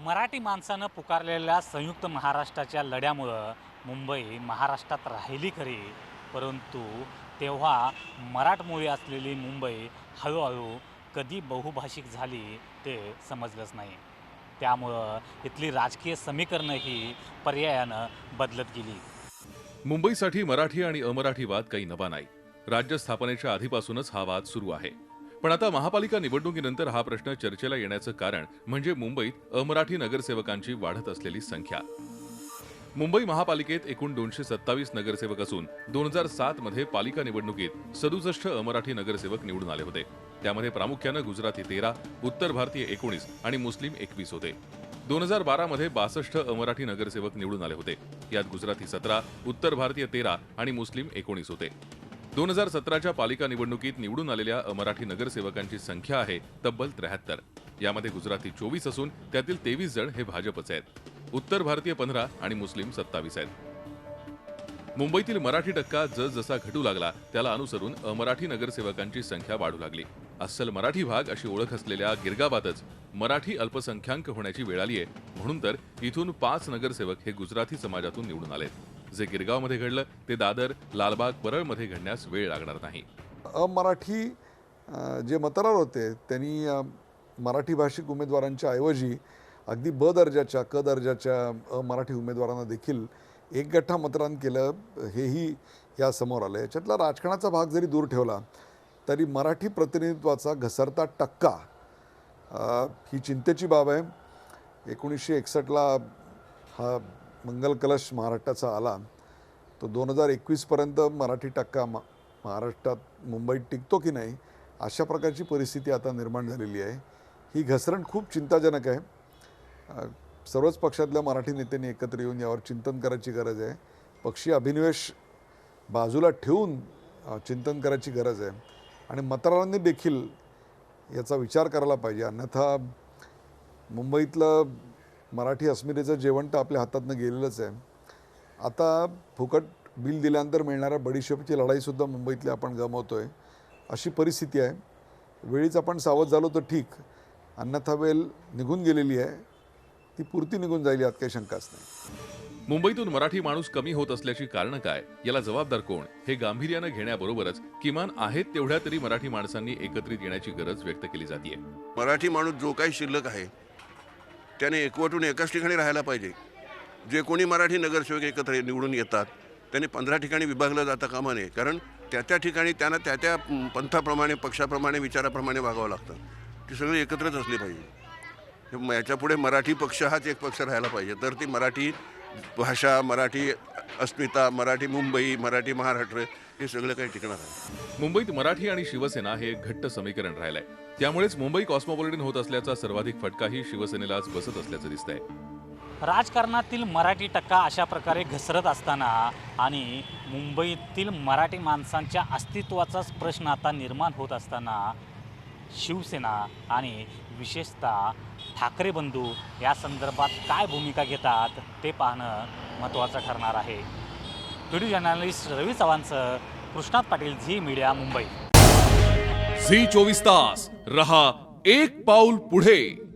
मराठी माणसानं पुकारलेल्या संयुक्त महाराष्ट्राच्या लढ्यामुळं मुंबई महाराष्ट्रात राहिली खरी, परंतु तेव्हा मराठमोळी असलेली मुंबई हळूहळू कधी बहुभाषिक झाली ते समजलंच नाही. त्यामुळं इथली राजकीय समीकरणंही पर्यायानं बदलत गेली. मुंबईसाठी मराठी आणि अमराठी वाद काही नवा नाही. राज्य स्थापनेच्या आधीपासूनच हा वाद सुरू आहे. पण आता महापालिका निवडणुकीनंतर हा प्रश्न चर्चेला येण्याचं कारण म्हणजे मुंबईत अमराठी नगरसेवकांची वाढत असलेली संख्या. मुंबई महापालिकेत एकूण 227 नगरसेवक असून 2007 मध्ये पालिका निवडणुकीत 67 अमराठी नगरसेवक निवडून आले होते. त्यामध्ये प्रामुख्यानं गुजराती 13, उत्तर भारतीय 19 आणि मुस्लिम 21 होते. 2012 मध्ये 62 अमराठी नगरसेवक निवडून आले होते. यात गुजराती 17, उत्तर भारतीय 13 आणि मुस्लिम 19 होते. 2017च्या पालिका निवडणुकीत निवडून आलेल्या अमराठी नगरसेवकांची संख्या आहे तब्बल 73. यामध्ये गुजराती 24 असून त्यातील 23 जण हे भाजपचे आहेत. उत्तर भारतीय 15 आणि मुस्लिम 27 आहेत. मुंबईतील मराठी टक्का जसजसा घटू लागला त्याला अनुसरून अमराठी नगरसेवकांची संख्या वाढू लागली. अस्सल मराठी भाग अशी ओळख असलेल्या गिरगावातच मराठी अल्पसंख्याक होण्याची वेळ आली आहे. म्हणून तर इथून 5 नगरसेवक हे गुजराती समाजातून निवडून आलेत. जे गिरगावमध्ये घडलं ते दादर, लालबाग, परळमध्ये घडण्यास वेळ लागणार नाही. अमराठी जे मतदार होते त्यांनी मराठी भाषिक उमेदवारांच्या ऐवजी अगदी ब दर्जाच्या, क दर्जाच्या अमराठी उमेदवारांना देखील एक गठ्ठा मतदान केलं, हेही या समोर आलं. याच्यातला राजकारणाचा भाग जरी दूर ठेवला तरी मराठी प्रतिनिधित्वाचा घसरता टक्का ही चिंतेची बाब आहे. 1961ला हा मंगल कलश महाराष्ट्राचा आला, तो 2021पर्यंत मराठी टक्का महाराष्ट्रात मुंबईत टिकतो की नाही अशा प्रकारची परिस्थिती आता निर्माण झालेली आहे. ही घसरण खूप चिंताजनक आहे. सर्वच पक्षातल्या मराठी नेत्यांनी एकत्र येऊन यावर चिंतन करायची गरज आहे. पक्षीय अभिनिवेश बाजूला ठेवून चिंतन करायची गरज आहे आणि मतदारांनी देखील याचा विचार करायला पाहिजे. अन्यथा मुंबईतलं मराठी अस्मितेचं जेवण तर आपल्या हातातनं गेलेलंच आहे. आता फुकट बिल दिल्यानंतर मिळणाऱ्या बडीशेपची लढाईसुद्धा मुंबईतली आपण गमावतोय अशी परिस्थिती आहे. वेळीच आपण सावध झालो तर ठीक, अन्यथा वेळ निघून गेलेली आहे, ती पुरती निघून जाईल यात काही शंकाच नाही. मुंबईतून मराठी माणूस कमी होत असल्याची कारणं काय, याला जबाबदार कोण हे गांभीर्यानं घेण्याबरोबरच किमान आहेत तेवढ्या तरी मराठी माणसांनी एकत्रित येण्याची गरज व्यक्त केली जाते. मराठी माणूस जो काही शिल्लक आहे त्याने एकवटून एकाच ठिकाणी राहायला पाहिजे. जे कोणी मराठी नगरसेवक एकत्र निवडून येतात त्यांनी 15 ठिकाणी विभागलं जाता कामा नये. कारण त्या ठिकाणी त्यांना त्या पंथाप्रमाणे, पक्षाप्रमाणे, विचाराप्रमाणे वागावं लागतं. ती सगळी एकत्रच असली पाहिजे. याच्यापुढे मराठी पक्ष हाच एक पक्ष राहायला पाहिजे, तर ती मराठी भाषा, मराठी अस्मिता, मराठी मुंबई, मराठी महाराष्ट्र हे सगळं काही टिकणार आहे. मुंबईत मराठी आणि शिवसेना हे एक घट्ट समीकरण राहिलंय. त्यामुळेच मुंबई कॉस्मोपॉलिटन होत असल्याचा सर्वाधिक फटकाही शिवसेनेलाच बसत असल्याचं दिसतंय. राजकारणातील मराठी टक्का अशा प्रकारे घसरत असताना आणि मुंबईतील मराठी माणसांच्या अस्तित्वाचाच प्रश्न आता निर्माण होत असताना शिवसेना आणि विशेषतः ठाकरे बंधू या संदर्भात काय भूमिका घेतात ते पाहणं महत्त्वाचं ठरणार आहे. व्हिडिओ जर्नलिस्ट रवी चव्हाणसह Krishnat Patil, Zee media, Mumbai. Zee 24 तास रहा एक पाऊल पुढे.